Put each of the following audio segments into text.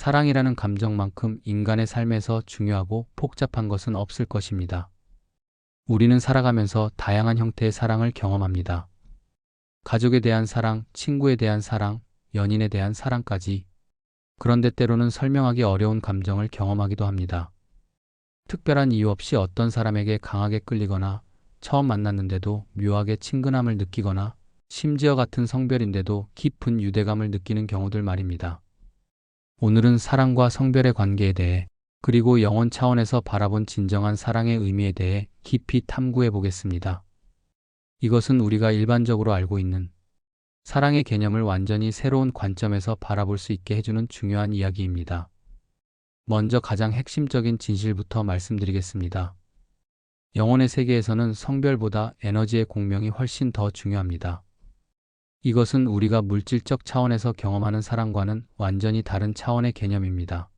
사랑이라는 감정만큼 인간의 삶에서 중요하고 복잡한 것은 없을 것입니다. 우리는 살아가면서 다양한 형태의 사랑을 경험합니다. 가족에 대한 사랑, 친구에 대한 사랑, 연인에 대한 사랑까지. 그런데 때로는 설명하기 어려운 감정을 경험하기도 합니다. 특별한 이유 없이 어떤 사람에게 강하게 끌리거나 처음 만났는데도 묘하게 친근함을 느끼거나 심지어 같은 성별인데도 깊은 유대감을 느끼는 경우들 말입니다. 오늘은 사랑과 성별의 관계에 대해 그리고 영혼 차원에서 바라본 진정한 사랑의 의미에 대해 깊이 탐구해 보겠습니다. 이것은 우리가 일반적으로 알고 있는 사랑의 개념을 완전히 새로운 관점에서 바라볼 수 있게 해주는 중요한 이야기입니다. 먼저 가장 핵심적인 진실부터 말씀드리겠습니다. 영혼의 세계에서는 성별보다 에너지의 공명이 훨씬 더 중요합니다. 이것은 우리가 물질적 차원에서 경험하는 사랑과는 완전히 다른 차원의 개념입니다.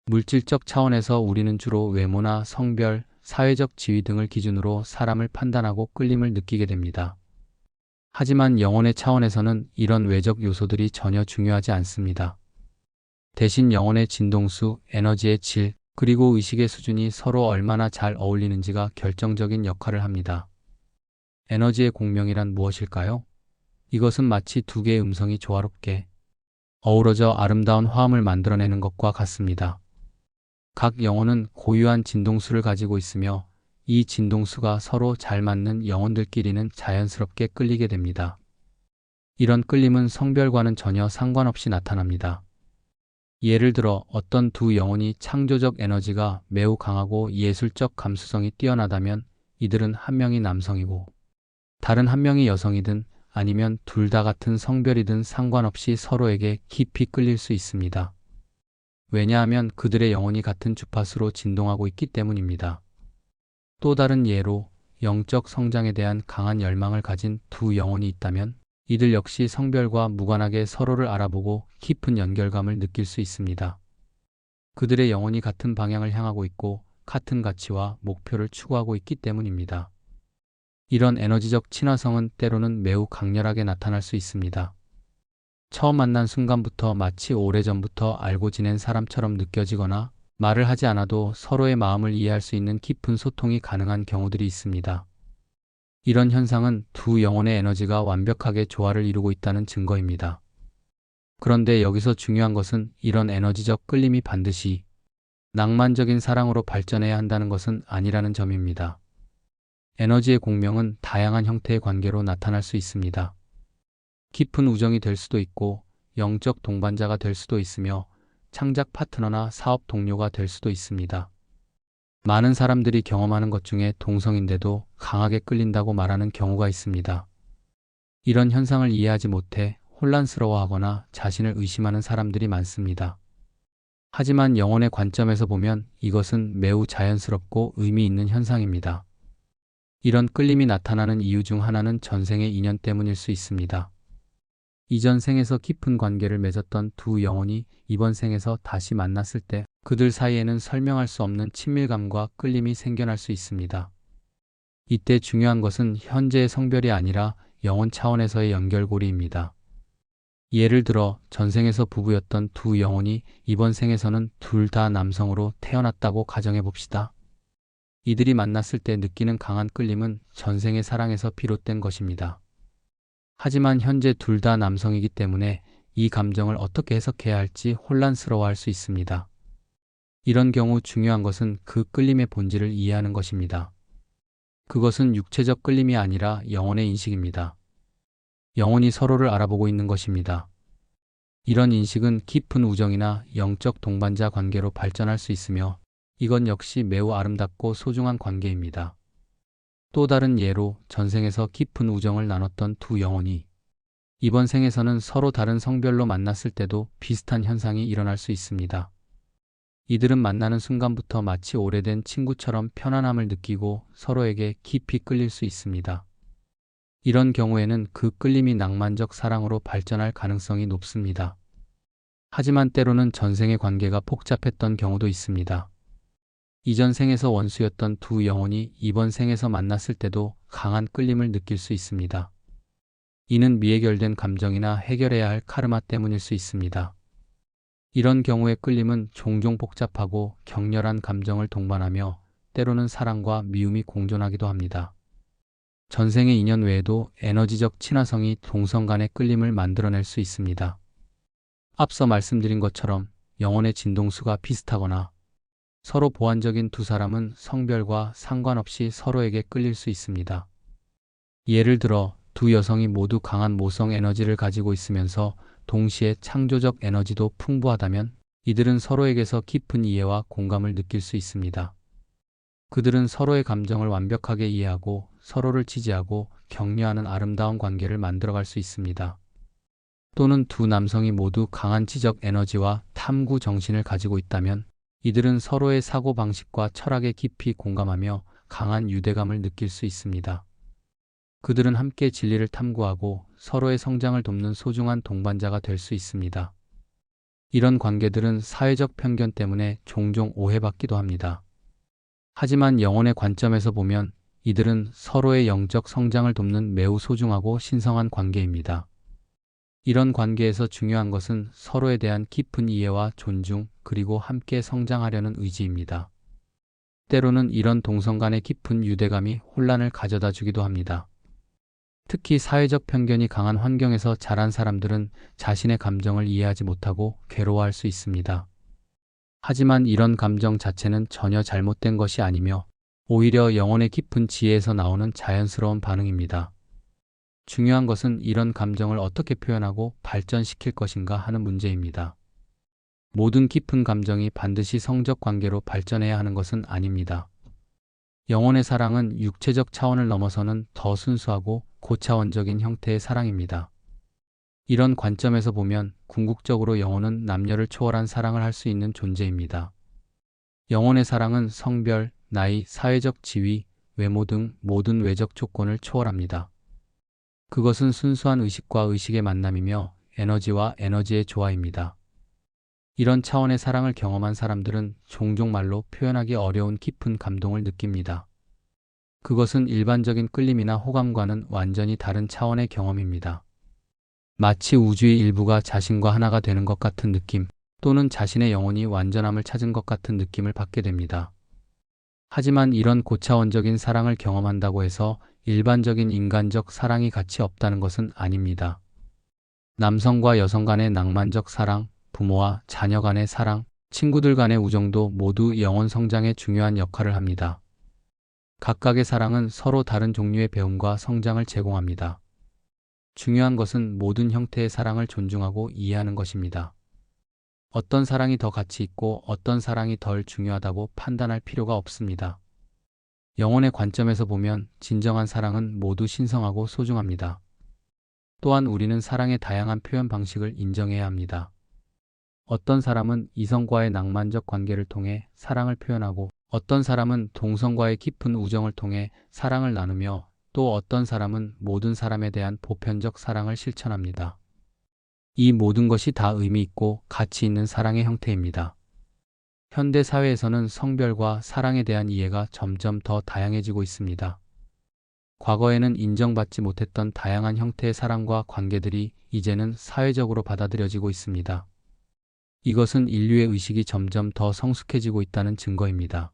물질적 차원에서 우리는 주로 외모나 성별, 사회적 지위 등을 기준으로 사람을 판단하고 끌림을 느끼게 됩니다. 하지만 영혼의 차원에서는 이런 외적 요소들이 전혀 중요하지 않습니다. 대신 영혼의 진동수, 에너지의 질, 그리고 의식의 수준이 서로 얼마나 잘 어울리는지가 결정적인 역할을 합니다. 에너지의 공명이란 무엇일까요? 이것은 마치 두 개의 음성이 조화롭게 어우러져 아름다운 화음을 만들어내는 것과 같습니다. 각 영혼은 고유한 진동수를 가지고 있으며 이 진동수가 서로 잘 맞는 영혼들끼리는 자연스럽게 끌리게 됩니다. 이런 끌림은 성별과는 전혀 상관없이 나타납니다. 예를 들어 어떤 두 영혼이 창조적 에너지가 매우 강하고 예술적 감수성이 뛰어나다면 이들은 한 명이 남성이고 다른 한 명이 여성이든 아니면 둘 다 같은 성별이든 상관없이 서로에게 깊이 끌릴 수 있습니다. 왜냐하면 그들의 영혼이 같은 주파수로 진동하고 있기 때문입니다. 또 다른 예로 영적 성장에 대한 강한 열망을 가진 두 영혼이 있다면 이들 역시 성별과 무관하게 서로를 알아보고 깊은 연결감을 느낄 수 있습니다. 그들의 영혼이 같은 방향을 향하고 있고 같은 가치와 목표를 추구하고 있기 때문입니다. 이런 에너지적 친화성은 때로는 매우 강렬하게 나타날 수 있습니다. 처음 만난 순간부터 마치 오래전부터 알고 지낸 사람처럼 느껴지거나 말을 하지 않아도 서로의 마음을 이해할 수 있는 깊은 소통이 가능한 경우들이 있습니다. 이런 현상은 두 영혼의 에너지가 완벽하게 조화를 이루고 있다는 증거입니다. 그런데 여기서 중요한 것은 이런 에너지적 끌림이 반드시 낭만적인 사랑으로 발전해야 한다는 것은 아니라는 점입니다. 에너지의 공명은 다양한 형태의 관계로 나타날 수 있습니다. 깊은 우정이 될 수도 있고 영적 동반자가 될 수도 있으며 창작 파트너나 사업 동료가 될 수도 있습니다. 많은 사람들이 경험하는 것 중에 동성인데도 강하게 끌린다고 말하는 경우가 있습니다. 이런 현상을 이해하지 못해 혼란스러워하거나 자신을 의심하는 사람들이 많습니다. 하지만 영혼의 관점에서 보면 이것은 매우 자연스럽고 의미 있는 현상입니다. 이런 끌림이 나타나는 이유 중 하나는 전생의 인연 때문일 수 있습니다. 이전 생에서 깊은 관계를 맺었던 두 영혼이 이번 생에서 다시 만났을 때 그들 사이에는 설명할 수 없는 친밀감과 끌림이 생겨날 수 있습니다. 이때 중요한 것은 현재의 성별이 아니라 영혼 차원에서의 연결고리입니다. 예를 들어 전생에서 부부였던 두 영혼이 이번 생에서는 둘 다 남성으로 태어났다고 가정해 봅시다. 이들이 만났을 때 느끼는 강한 끌림은 전생의 사랑에서 비롯된 것입니다. 하지만 현재 둘 다 남성이기 때문에 이 감정을 어떻게 해석해야 할지 혼란스러워할 수 있습니다. 이런 경우 중요한 것은 그 끌림의 본질을 이해하는 것입니다. 그것은 육체적 끌림이 아니라 영혼의 인식입니다. 영혼이 서로를 알아보고 있는 것입니다. 이런 인식은 깊은 우정이나 영적 동반자 관계로 발전할 수 있으며 이건 역시 매우 아름답고 소중한 관계입니다. 또 다른 예로 전생에서 깊은 우정을 나눴던 두 영혼이 이번 생에서는 서로 다른 성별로 만났을 때도 비슷한 현상이 일어날 수 있습니다. 이들은 만나는 순간부터 마치 오래된 친구처럼 편안함을 느끼고 서로에게 깊이 끌릴 수 있습니다. 이런 경우에는 그 끌림이 낭만적 사랑으로 발전할 가능성이 높습니다. 하지만 때로는 전생의 관계가 복잡했던 경우도 있습니다. 이전 생에서 원수였던 두 영혼이 이번 생에서 만났을 때도 강한 끌림을 느낄 수 있습니다. 이는 미해결된 감정이나 해결해야 할 카르마 때문일 수 있습니다. 이런 경우의 끌림은 종종 복잡하고 격렬한 감정을 동반하며 때로는 사랑과 미움이 공존하기도 합니다. 전생의 인연 외에도 에너지적 친화성이 동성 간의 끌림을 만들어낼 수 있습니다. 앞서 말씀드린 것처럼 영혼의 진동수가 비슷하거나 서로 보완적인 두 사람은 성별과 상관없이 서로에게 끌릴 수 있습니다. 예를 들어 두 여성이 모두 강한 모성 에너지를 가지고 있으면서 동시에 창조적 에너지도 풍부하다면 이들은 서로에게서 깊은 이해와 공감을 느낄 수 있습니다. 그들은 서로의 감정을 완벽하게 이해하고 서로를 지지하고 격려하는 아름다운 관계를 만들어갈 수 있습니다. 또는 두 남성이 모두 강한 지적 에너지와 탐구 정신을 가지고 있다면 이들은 서로의 사고 방식과 철학에 깊이 공감하며 강한 유대감을 느낄 수 있습니다. 그들은 함께 진리를 탐구하고 서로의 성장을 돕는 소중한 동반자가 될 수 있습니다. 이런 관계들은 사회적 편견 때문에 종종 오해받기도 합니다. 하지만 영혼의 관점에서 보면 이들은 서로의 영적 성장을 돕는 매우 소중하고 신성한 관계입니다. 이런 관계에서 중요한 것은 서로에 대한 깊은 이해와 존중, 그리고 함께 성장하려는 의지입니다. 때로는 이런 동성 간의 깊은 유대감이 혼란을 가져다 주기도 합니다. 특히 사회적 편견이 강한 환경에서 자란 사람들은 자신의 감정을 이해하지 못하고 괴로워할 수 있습니다. 하지만 이런 감정 자체는 전혀 잘못된 것이 아니며 오히려 영혼의 깊은 지혜에서 나오는 자연스러운 반응입니다. 중요한 것은 이런 감정을 어떻게 표현하고 발전시킬 것인가 하는 문제입니다. 모든 깊은 감정이 반드시 성적 관계로 발전해야 하는 것은 아닙니다. 영혼의 사랑은 육체적 차원을 넘어서는 더 순수하고 고차원적인 형태의 사랑입니다. 이런 관점에서 보면 궁극적으로 영혼은 남녀를 초월한 사랑을 할 수 있는 존재입니다. 영혼의 사랑은 성별, 나이, 사회적 지위, 외모 등 모든 외적 조건을 초월합니다. 그것은 순수한 의식과 의식의 만남이며 에너지와 에너지의 조화입니다. 이런 차원의 사랑을 경험한 사람들은 종종 말로 표현하기 어려운 깊은 감동을 느낍니다. 그것은 일반적인 끌림이나 호감과는 완전히 다른 차원의 경험입니다. 마치 우주의 일부가 자신과 하나가 되는 것 같은 느낌, 또는 자신의 영혼이 완전함을 찾은 것 같은 느낌을 받게 됩니다. 하지만 이런 고차원적인 사랑을 경험한다고 해서 일반적인 인간적 사랑이 가치 없다는 것은 아닙니다. 남성과 여성 간의 낭만적 사랑, 부모와 자녀 간의 사랑, 친구들 간의 우정도 모두 영혼 성장에 중요한 역할을 합니다. 각각의 사랑은 서로 다른 종류의 배움과 성장을 제공합니다. 중요한 것은 모든 형태의 사랑을 존중하고 이해하는 것입니다. 어떤 사랑이 더 가치 있고 어떤 사랑이 덜 중요하다고 판단할 필요가 없습니다. 영혼의 관점에서 보면 진정한 사랑은 모두 신성하고 소중합니다. 또한 우리는 사랑의 다양한 표현 방식을 인정해야 합니다. 어떤 사람은 이성과의 낭만적 관계를 통해 사랑을 표현하고 어떤 사람은 동성과의 깊은 우정을 통해 사랑을 나누며 또 어떤 사람은 모든 사람에 대한 보편적 사랑을 실천합니다. 이 모든 것이 다 의미 있고 가치 있는 사랑의 형태입니다. 현대 사회에서는 성별과 사랑에 대한 이해가 점점 더 다양해지고 있습니다. 과거에는 인정받지 못했던 다양한 형태의 사랑과 관계들이 이제는 사회적으로 받아들여지고 있습니다. 이것은 인류의 의식이 점점 더 성숙해지고 있다는 증거입니다.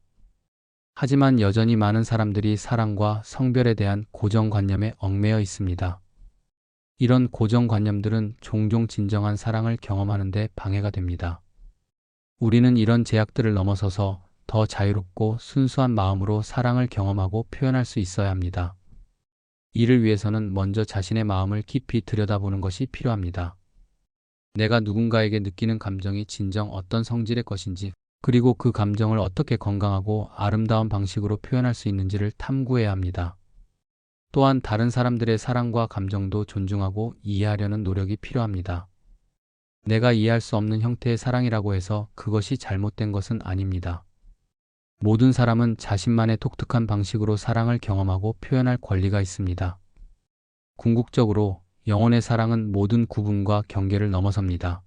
하지만 여전히 많은 사람들이 사랑과 성별에 대한 고정관념에 얽매여 있습니다. 이런 고정관념들은 종종 진정한 사랑을 경험하는 데 방해가 됩니다. 우리는 이런 제약들을 넘어서서 더 자유롭고 순수한 마음으로 사랑을 경험하고 표현할 수 있어야 합니다. 이를 위해서는 먼저 자신의 마음을 깊이 들여다보는 것이 필요합니다. 내가 누군가에게 느끼는 감정이 진정 어떤 성질의 것인지, 그리고 그 감정을 어떻게 건강하고 아름다운 방식으로 표현할 수 있는지를 탐구해야 합니다. 또한 다른 사람들의 사랑과 감정도 존중하고 이해하려는 노력이 필요합니다. 내가 이해할 수 없는 형태의 사랑이라고 해서 그것이 잘못된 것은 아닙니다. 모든 사람은 자신만의 독특한 방식으로 사랑을 경험하고 표현할 권리가 있습니다. 궁극적으로 영혼의 사랑은 모든 구분과 경계를 넘어섭니다.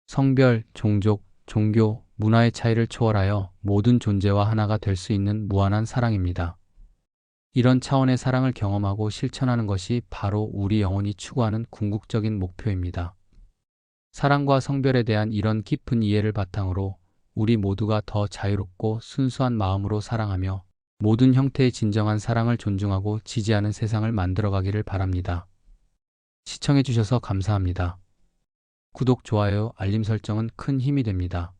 성별, 종족, 종교, 문화의 차이를 초월하여 모든 존재와 하나가 될 수 있는 무한한 사랑입니다. 이런 차원의 사랑을 경험하고 실천하는 것이 바로 우리 영혼이 추구하는 궁극적인 목표입니다. 사랑과 성별에 대한 이런 깊은 이해를 바탕으로 우리 모두가 더 자유롭고 순수한 마음으로 사랑하며 모든 형태의 진정한 사랑을 존중하고 지지하는 세상을 만들어가기를 바랍니다. 시청해주셔서 감사합니다. 구독, 좋아요, 알림 설정은 큰 힘이 됩니다.